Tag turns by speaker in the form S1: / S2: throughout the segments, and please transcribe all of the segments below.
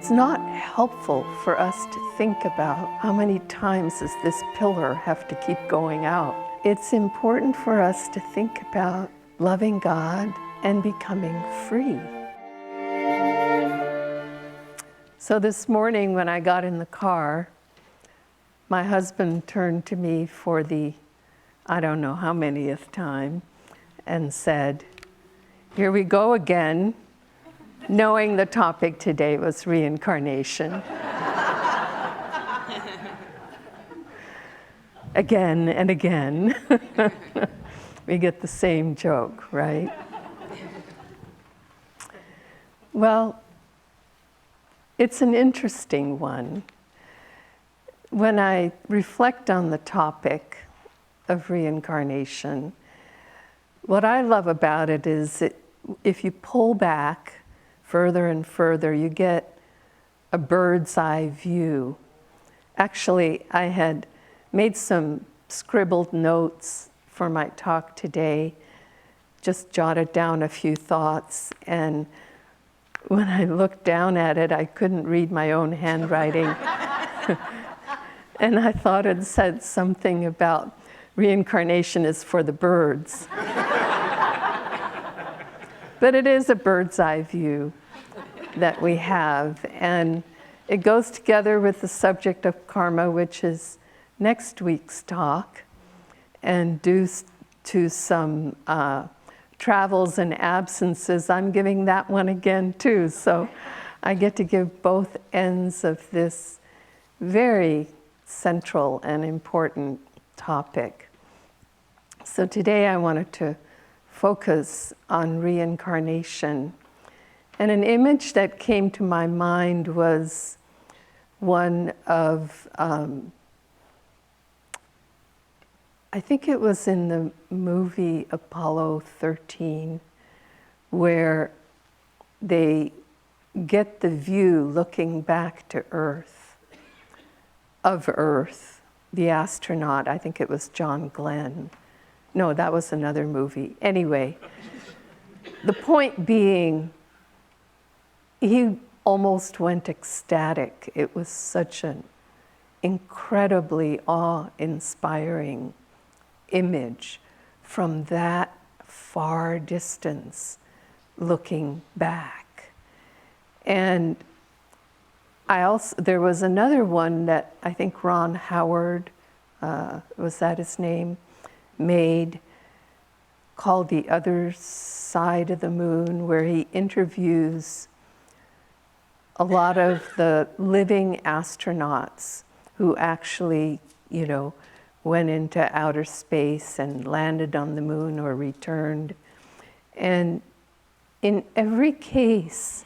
S1: It's not helpful for us to think about how many times does this pillar have to keep going out. It's important for us to think about loving God and becoming free. So this morning when I got in the car, my husband turned to me for the, I don't know how manyth time, and said, "Here we go again," knowing the topic today was reincarnation. Again and again. We get the same joke, right? Well, it's an interesting one. When I reflect on the topic of reincarnation, what I love about it is if you pull back further and further, you get a bird's eye view. Actually, I had made some scribbled notes for my talk today, just jotted down a few thoughts, and when I looked down at it, I couldn't read my own handwriting. And I thought it said something about reincarnation is for the birds. But it is a bird's eye view that we have, and it goes together with the subject of karma, which is next week's talk, and due to some travels and absences, I'm giving that one again too. So I get to give both ends of this very central and important topic. So today I wanted to focus on reincarnation. And an image that came to my mind was one of, I think it was in the movie Apollo 13, where they get the view looking back to Earth, of Earth, the astronaut, I think it was John Glenn. No, that was another movie. Anyway, the point being, he almost went ecstatic. It was such an incredibly awe-inspiring image from that far distance looking back. And there was another one that I think Ron Howard, was that his name, made, called The Other Side of the Moon, where he interviews a lot of the living astronauts who actually, went into outer space and landed on the moon or returned. And in every case,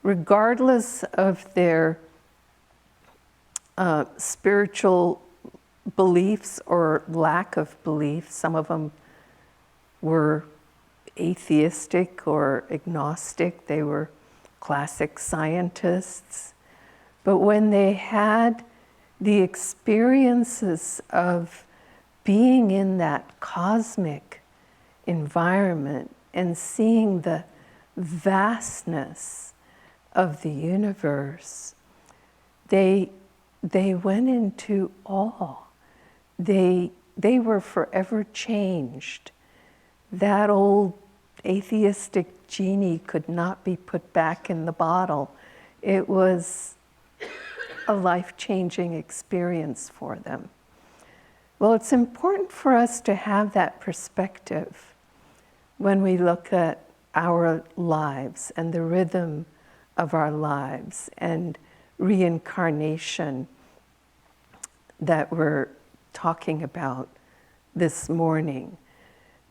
S1: regardless of their spiritual beliefs or lack of belief, some of them were atheistic or agnostic, they were classic scientists. But when they had the experiences of being in that cosmic environment and seeing the vastness of the universe, they went into awe. They were forever changed. That old atheistic genie could not be put back in the bottle. It was a life-changing experience for them. Well, it's important for us to have that perspective when we look at our lives and the rhythm of our lives and reincarnation that we're talking about this morning,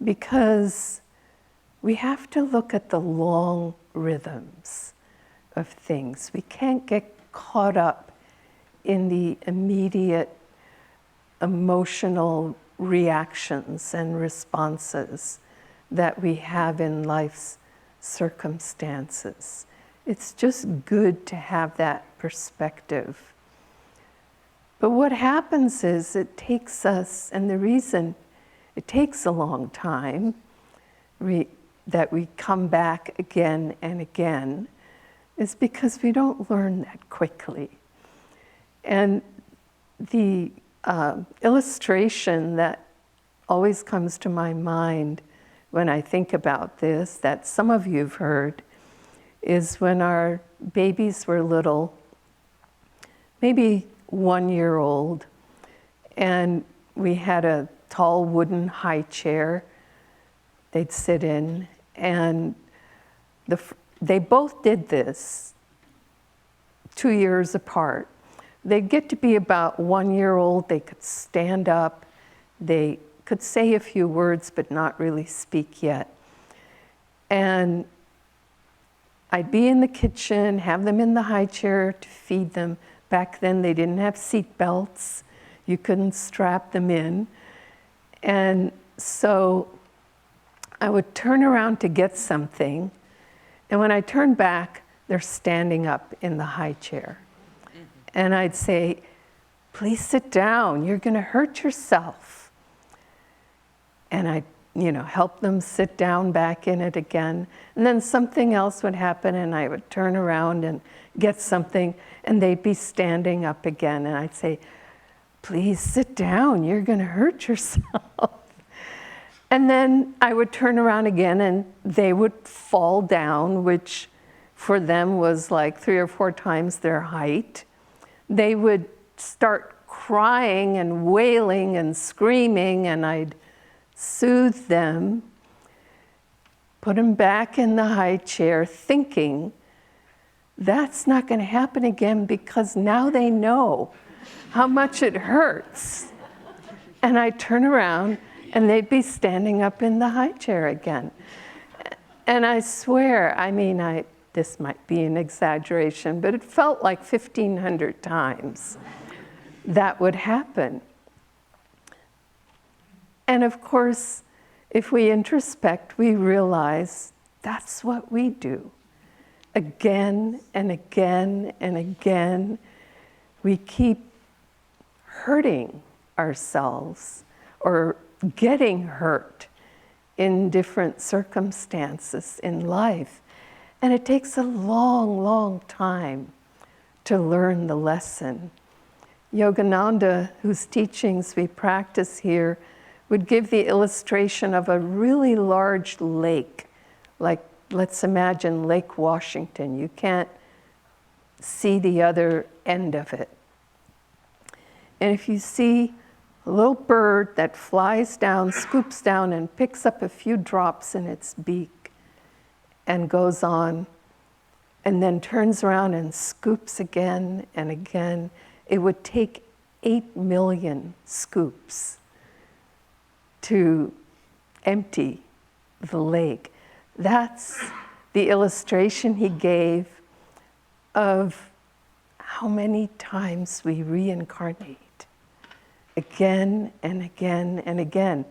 S1: because we have to look at the long rhythms of things. We can't get caught up in the immediate emotional reactions and responses that we have in life's circumstances. It's just good to have that perspective. But what happens is it takes us, and the reason it takes a long time that we come back again and again, is because we don't learn that quickly. And the illustration that always comes to my mind when I think about this, that some of you have heard, is when our babies were little, maybe 1 year old, and we had a tall wooden high chair they'd sit in, and they both did this 2 years apart. They'd get to be about 1 year old, they could stand up, they could say a few words but not really speak yet. And I'd be in the kitchen, have them in the high chair to feed them. Back then they didn't have seat belts, you couldn't strap them in. And so I would turn around to get something, and when I turned back, they're standing up in the high chair. And I'd say, please sit down, you're gonna hurt yourself. And I'd help them sit down back in it again. And then something else would happen, and I would turn around and get something, and they'd be standing up again. And I'd say, please sit down, you're gonna hurt yourself. And then I would turn around again, and they would fall down, which for them was like 3 or 4 times their height. They would start crying and wailing and screaming, and I'd soothe them, put them back in the high chair, thinking that's not going to happen again because now they know how much it hurts. And I'd turn around, and they'd be standing up in the high chair again. And I swear, this might be an exaggeration, but it felt like 1,500 times that would happen. And of course, if we introspect, we realize that's what we do. Again and again and again, we keep hurting ourselves or getting hurt in different circumstances in life. And it takes a long, long time to learn the lesson. Yogananda, whose teachings we practice here, would give the illustration of a really large lake. Like, let's imagine Lake Washington. You can't see the other end of it. And if you see a little bird that flies down, scoops down, and picks up a few drops in its beak and goes on, and then turns around and scoops again and again, it would take 8 million scoops to empty the lake. That's the illustration he gave of how many times we reincarnate. Again and again and again.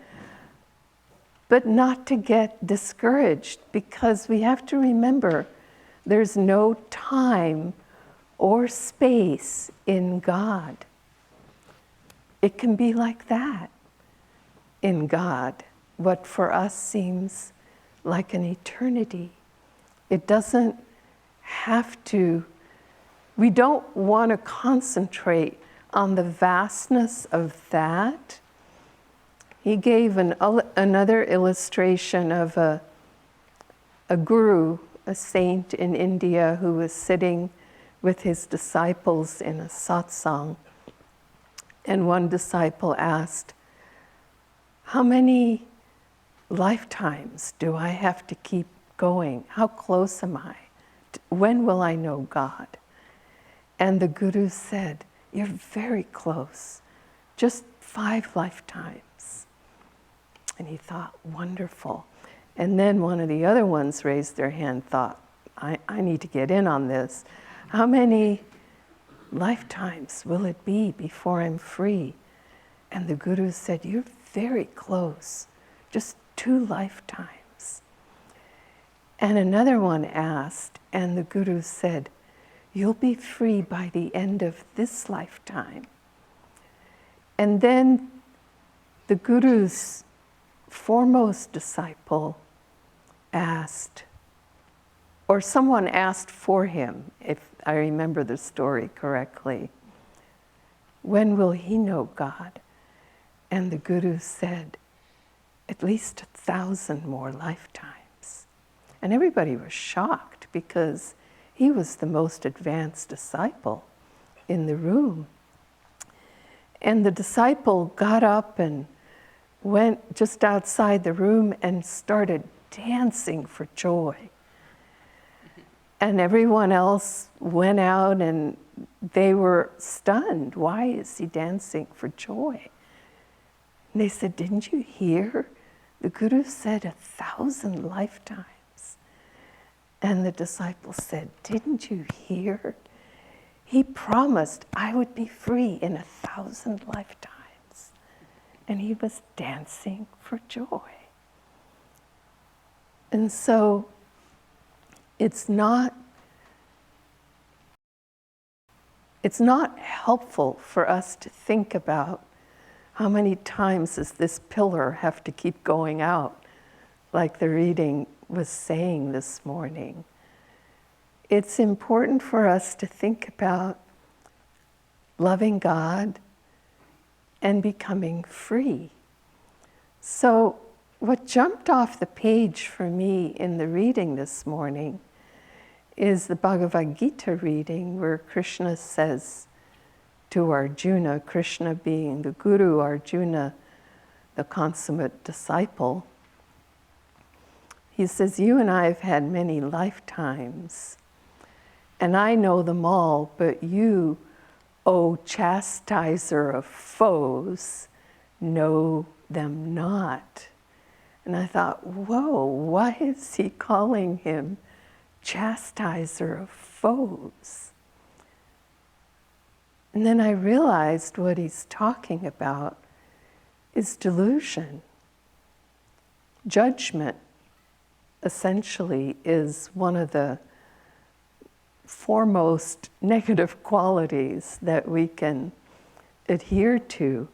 S1: But not to get discouraged, because we have to remember there's no time or space in God. It can be like that in God, what for us seems like an eternity. It doesn't have to, we don't want to concentrate on the vastness of that. He gave another illustration of a guru, a saint in India, who was sitting with his disciples in a satsang. And one disciple asked, how many lifetimes do I have to keep going? How close am I? When will I know God? And the guru said, you're very close, just 5 lifetimes. And he thought, wonderful. And then one of the other ones raised their hand, thought, I need to get in on this. How many lifetimes will it be before I'm free? And the guru said, you're very close, just 2 lifetimes. And another one asked, and the guru said, you'll be free by the end of this lifetime. And then the guru's foremost disciple asked, or someone asked for him, if I remember the story correctly, when will he know God? And the Guru said, at least 1,000 more lifetimes. And everybody was shocked because he was the most advanced disciple in the room. And the disciple got up and went just outside the room and started dancing for joy. And everyone else went out and they were stunned. Why is he dancing for joy? And they said, didn't you hear? The Guru said 1,000 lifetimes. And the disciple said, didn't you hear? He promised I would be free in 1,000 lifetimes. And he was dancing for joy. And so it's not helpful for us to think about how many times does this pillar have to keep going out, like the reading was saying this morning. It's important for us to think about loving God and becoming free. So what jumped off the page for me in the reading this morning is the Bhagavad Gita reading where Krishna says to Arjuna, Krishna being the Guru, Arjuna the consummate disciple, he says, you and I have had many lifetimes, and I know them all, but you, O chastiser of foes, know them not. And I thought, whoa, why is he calling him chastiser of foes? And then I realized what he's talking about is delusion. Judgment, essentially, is one of the foremost negative qualities that we can adhere to.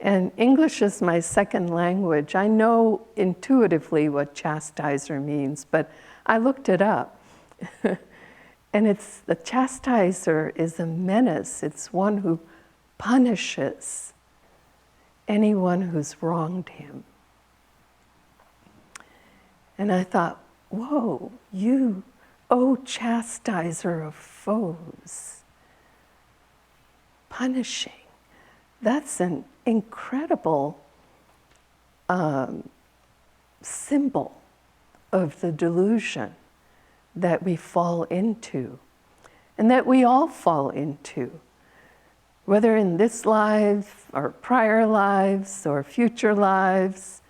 S1: And English is my second language. I know intuitively what chastiser means, but I looked it up. And it's the chastiser is a menace. It's one who punishes anyone who's wronged him. And I thought, whoa, you, O chastiser of foes, punishing. That's an incredible symbol of the delusion that we fall into, and that we all fall into, whether in this life or prior lives or future lives.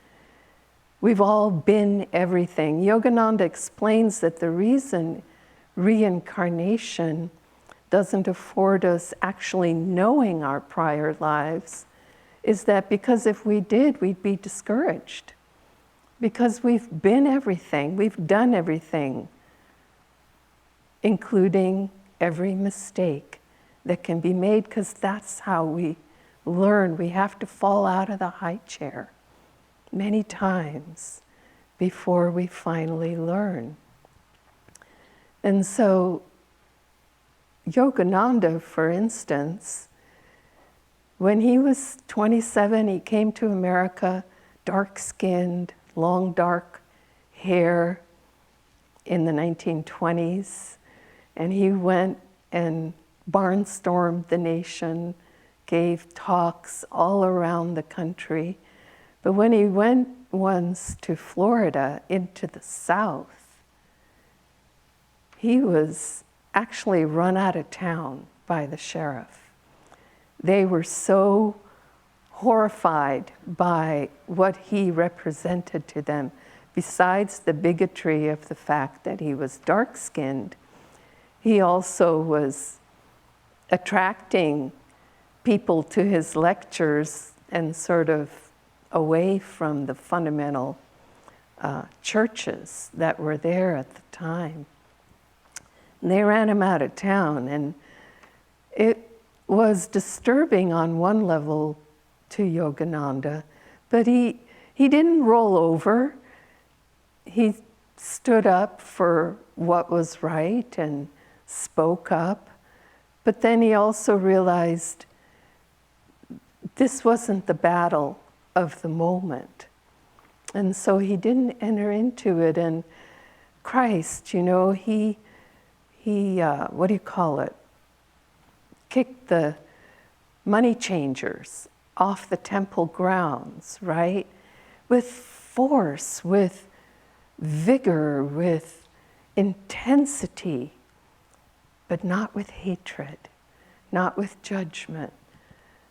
S1: We've all been everything. Yogananda explains that the reason reincarnation doesn't afford us actually knowing our prior lives is that because if we did, we'd be discouraged. Because we've been everything, we've done everything, including every mistake that can be made, because that's how we learn. We have to fall out of the high chair many times before we finally learn. And so Yogananda, for instance, when he was 27, he came to America, dark-skinned, long dark hair in the 1920s. And he went and barnstormed the nation, gave talks all around the country. But when he went once to Florida, into the South, he was actually run out of town by the sheriff. They were so horrified by what he represented to them, besides the bigotry of the fact that he was dark-skinned. He also was attracting people to his lectures and sort of away from the fundamental churches that were there at the time. And they ran him out of town, and it was disturbing on one level to Yogananda, but he didn't roll over. He stood up for what was right and spoke up, but then he also realized this wasn't the battle of the moment. And so he didn't enter into it. And Christ, he what do you call it? Kicked the money changers off the temple grounds, right? With force, with vigor, with intensity, but not with hatred, not with judgment.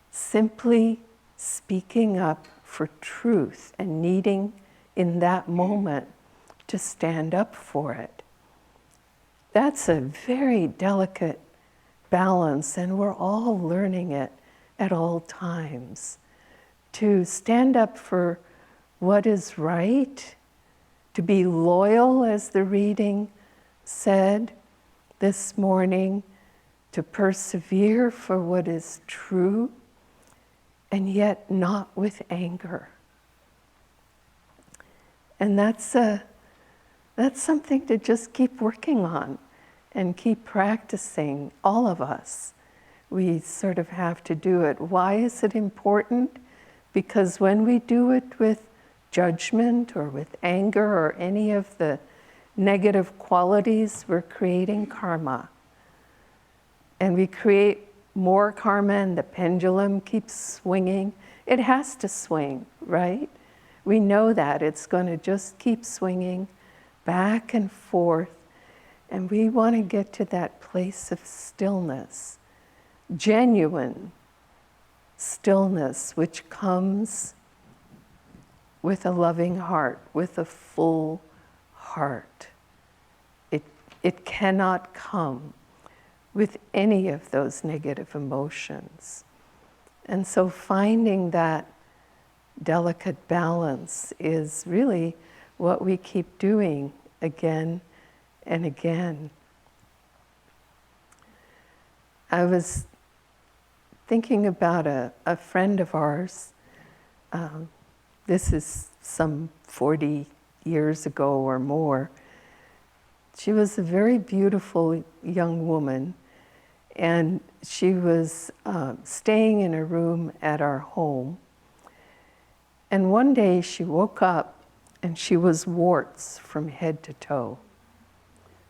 S1: Simply speaking up for truth and needing in that moment to stand up for it. That's a very delicate balance, and we're all learning it at all times. To stand up for what is right, to be loyal, as the reading said this morning, to persevere for what is true, and yet not with anger. And that's something to just keep working on and keep practicing, all of us. We sort of have to do it. Why is it important? Because when we do it with judgment or with anger or any of the negative qualities, we're creating karma. And we create more karma, and the pendulum keeps swinging. It has to swing, right? We know that it's going to just keep swinging back and forth. And we want to get to that place of stillness, genuine stillness, which comes with a loving heart, with a full heart. It cannot come with any of those negative emotions. And so finding that delicate balance is really what we keep doing again and again. I was thinking about a friend of ours. This is some 40 years ago or more. She was a very beautiful young woman, and she was staying in a room at our home. And one day she woke up and she was warts from head to toe.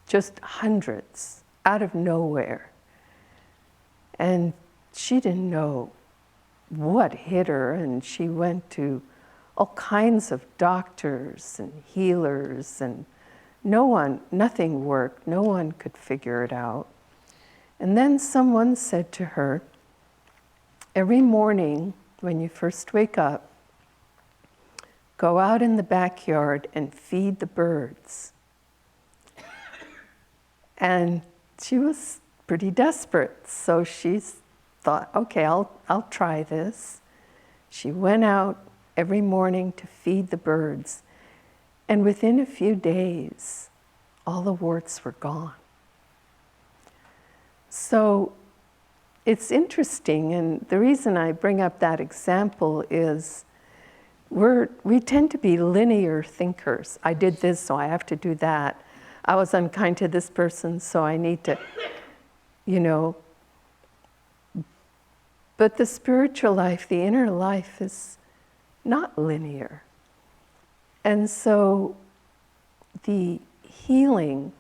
S1: Just hundreds, out of nowhere. And she didn't know what hit her, and she went to all kinds of doctors and healers, and nothing worked. No one could figure it out. And then someone said to her, every morning when you first wake up, go out in the backyard and feed the birds. And she was pretty desperate, so she thought, okay, I'll try this. She went out every morning to feed the birds, and within a few days, all the warts were gone. So it's interesting, and the reason I bring up that example is we tend to be linear thinkers. I did this, so I have to do that. I was unkind to this person, so I need to, But the spiritual life, the inner life, is not linear. And so the healing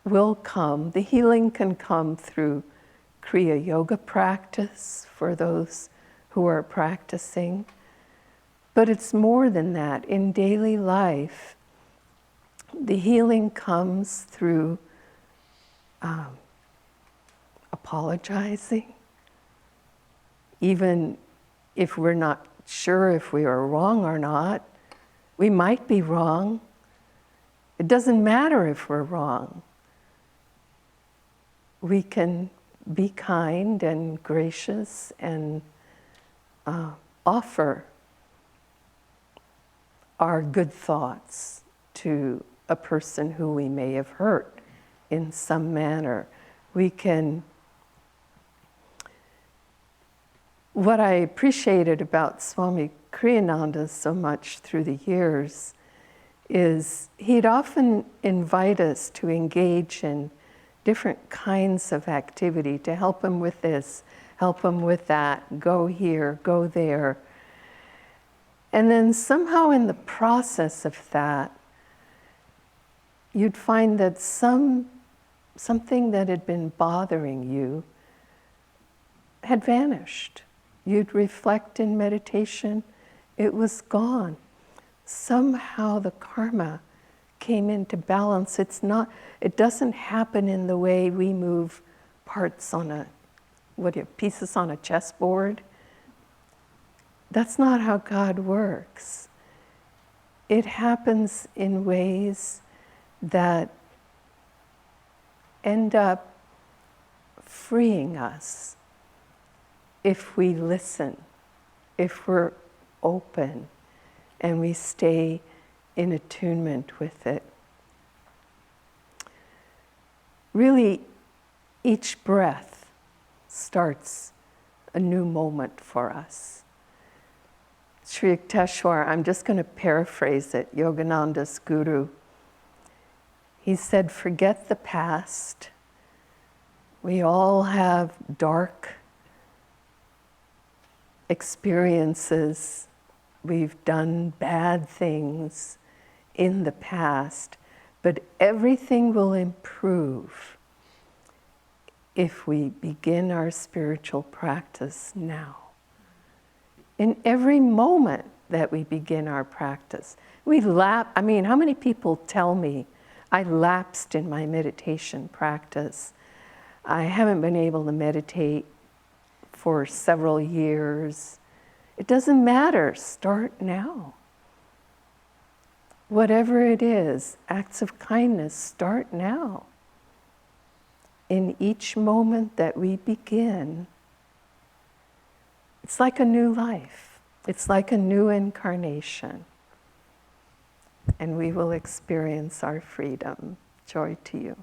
S1: will come. The healing can come through Kriya Yoga practice for those who are practicing. But it's more than that. In daily life, the healing comes through apologizing. Even if we're not sure if we are wrong or not, we might be wrong. It doesn't matter if we're wrong. We can be kind and gracious and offer our good thoughts to a person who we may have hurt in some manner. We can. What I appreciated about Swami Kriyananda so much through the years is he'd often invite us to engage in different kinds of activity, to help him with this, help him with that, go here, go there. And then somehow in the process of that, you'd find that something that had been bothering you had vanished. You'd reflect in meditation, it was gone. Somehow the karma came into balance. It doesn't happen in the way we move parts on pieces on a chessboard. That's not how God works. It happens in ways that end up freeing us if we listen, if we're open, and we stay in attunement with it. Really, each breath starts a new moment for us. Sri Yukteswar, I'm just going to paraphrase it, Yogananda's guru. He said, forget the past. We all have dark experiences. We've done bad things in the past, but everything will improve if we begin our spiritual practice now. In every moment that we begin our practice, how many people tell me I lapsed in my meditation practice? I haven't been able to meditate for several years. It doesn't matter, start now. Whatever it is, acts of kindness, start now. In each moment that we begin, it's like a new life. It's like a new incarnation. And we will experience our freedom. Joy to you.